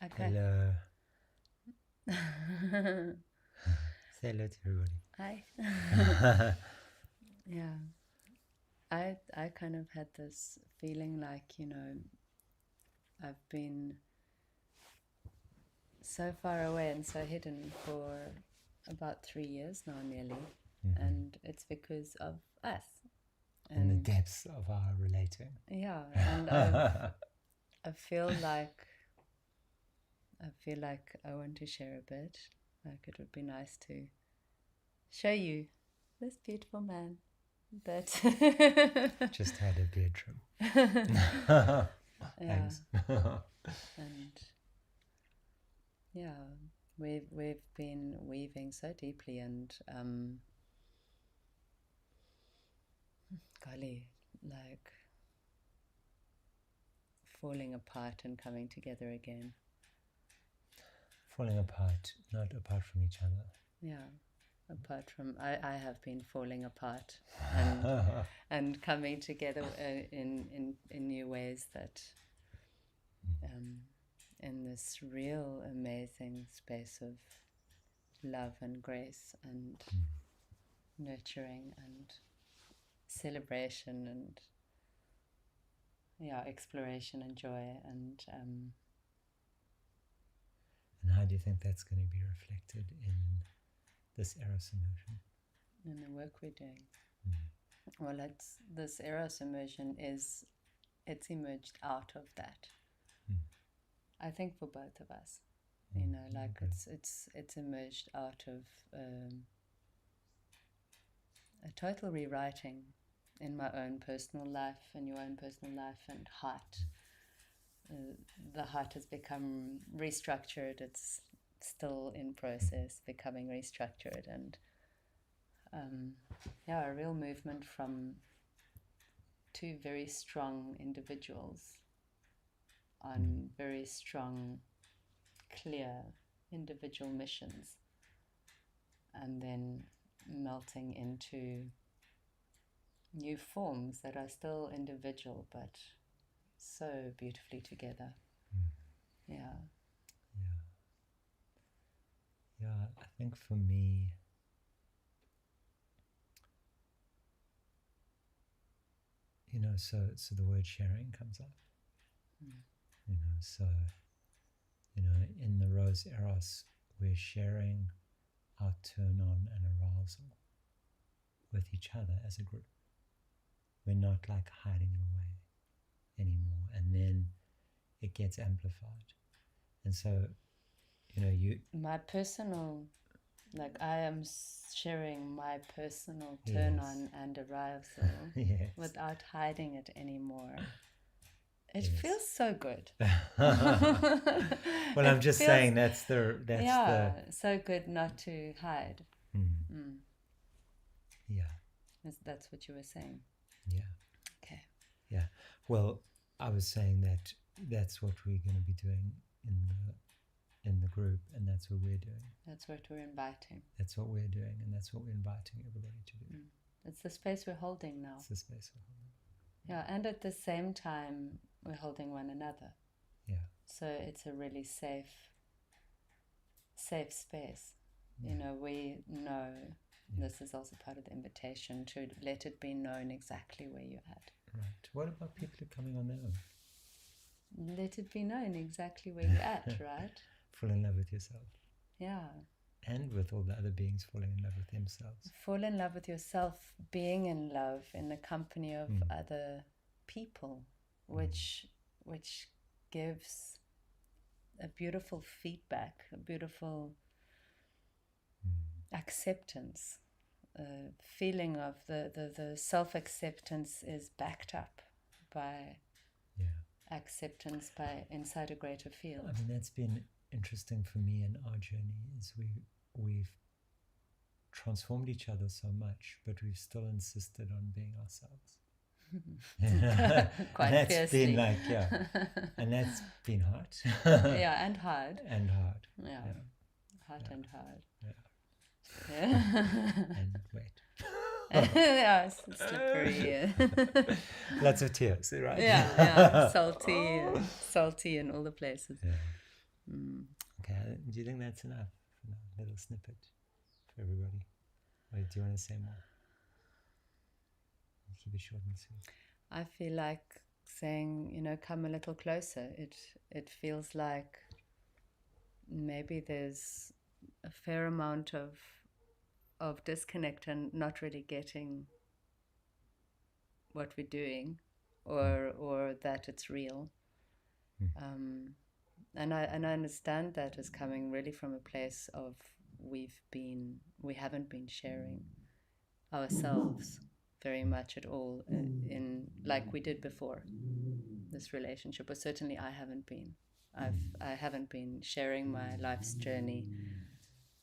Okay. Hello. Say hello to everybody. Hi. Yeah. I kind of had this feeling like, I've been so far away and so hidden for about 3 years now nearly. Mm-hmm. And it's because of us. In the depths of our relating. Yeah, and I feel like I want to share a bit. Like it would be nice to show you this beautiful man that just had a bedroom. Thanks. And yeah, we've been weaving so deeply, and golly, like falling apart and coming together again. Falling apart, not apart from each other. Yeah, apart from I have been falling apart and coming together in new ways that in this real amazing space of love and grace and nurturing and celebration and exploration and joy and how do you think that's going to be reflected in this Eros Immersion? in the work we're doing? Well, this Eros Immersion it's emerged out of that. I think for both of us, it's emerged out of a total rewriting in my own personal life and your own personal life and heart. The heart has become restructured. It's still in process becoming restructured, and a real movement from two very strong individuals on very strong, clear individual missions, and then melting into new forms that are still individual but so beautifully together. Yeah, I think for me, so the word sharing comes up. In the Rose Eros, we're sharing our turn on and arousal with each other as a group. We're not like hiding it away anymore, and then it gets amplified. And so, my personal, I am sharing my personal turn on and arousal without hiding it anymore. It feels so good. Well, I'm just saying that's so good not to hide. Yeah. That's what you were saying. Yeah. Okay. Yeah. Well, I was saying that that's what we're going to be doing in the group, and that's what we're doing. That's what we're inviting. That's what we're doing, and that's what we're inviting everybody to do. It's the space we're holding now. It's the space we're holding. Yeah, and at the same time, we're holding one another. Yeah. So it's a really safe space. Yeah. We know this is also part of the invitation to let it be known exactly where you're at. Right. What about people who are coming on their own? Let it be known exactly where you're at, right? Fall in love with yourself. Yeah. And with all the other beings falling in love with themselves. Fall in love with yourself, being in love in the company of other people, which gives a beautiful feedback, a beautiful acceptance, feeling of the self-acceptance is backed up by acceptance by inside a greater field. I mean, that's been interesting for me in our journey, is we've transformed each other so much, but we've still insisted on being ourselves. Quite that's fiercely. Been and that's been hard. And hard. And hard. Hot and hard. And wet. It's slippery. Lots of tears, right? Salty in all the places. Okay, do you think that's enough? A little snippet for everybody? Or do you want to say more? I'll keep it short and sweet. I feel like saying, come a little closer. It feels like maybe there's a fair amount of disconnect and not really getting what we're doing, or that it's real. And I understand that as coming really from a place of we haven't been sharing ourselves very much at all in like we did before this relationship, or certainly I haven't been. I haven't been sharing my life's journey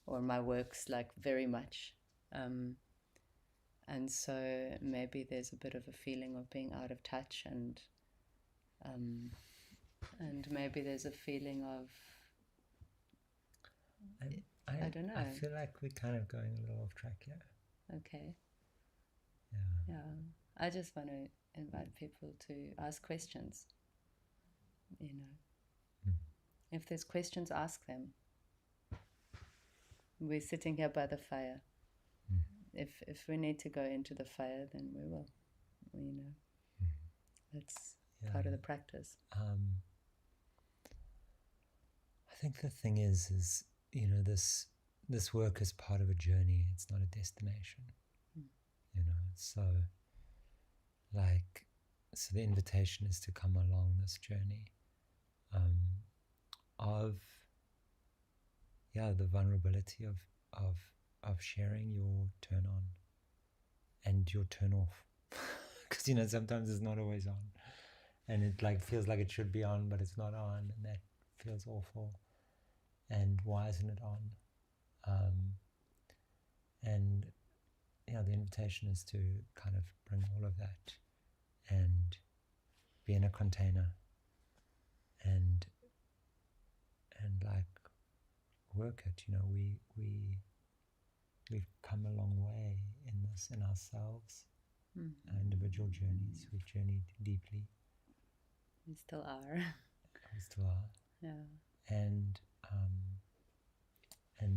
or my works like very much, and so maybe there's a bit of a feeling of being out of touch, and maybe there's a feeling of I don't know. I feel like we're kind of going a little off track here. Okay. Yeah. I just want to invite people to ask questions. If there's questions, ask them. We're sitting here by the fire. If we need to go into the fire, then we will. That's part of the practice. I think the thing is this work is part of a journey. It's not a destination. So the invitation is to come along this journey of the vulnerability of sharing your turn on and your turn off, because sometimes it's not always on, and it feels like it should be on, but it's not on, and that feels awful. And why isn't it on? And the invitation is to kind of bring all of that and be in a container and work it. We've come a long way in this, in ourselves, our individual journeys. We've journeyed deeply. We still are. Yeah. And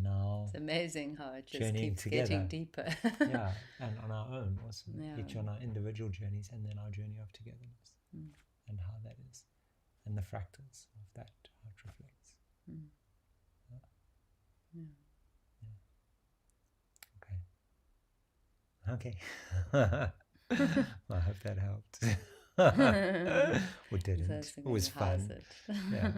now it's amazing how it just keeps getting deeper. Yeah, and on our own also, each on our individual journeys, and then our journey of togetherness, and how that is, and the fractals of that, how it reflects. Okay. I hope that helped. Or didn't. It was fun. Yeah.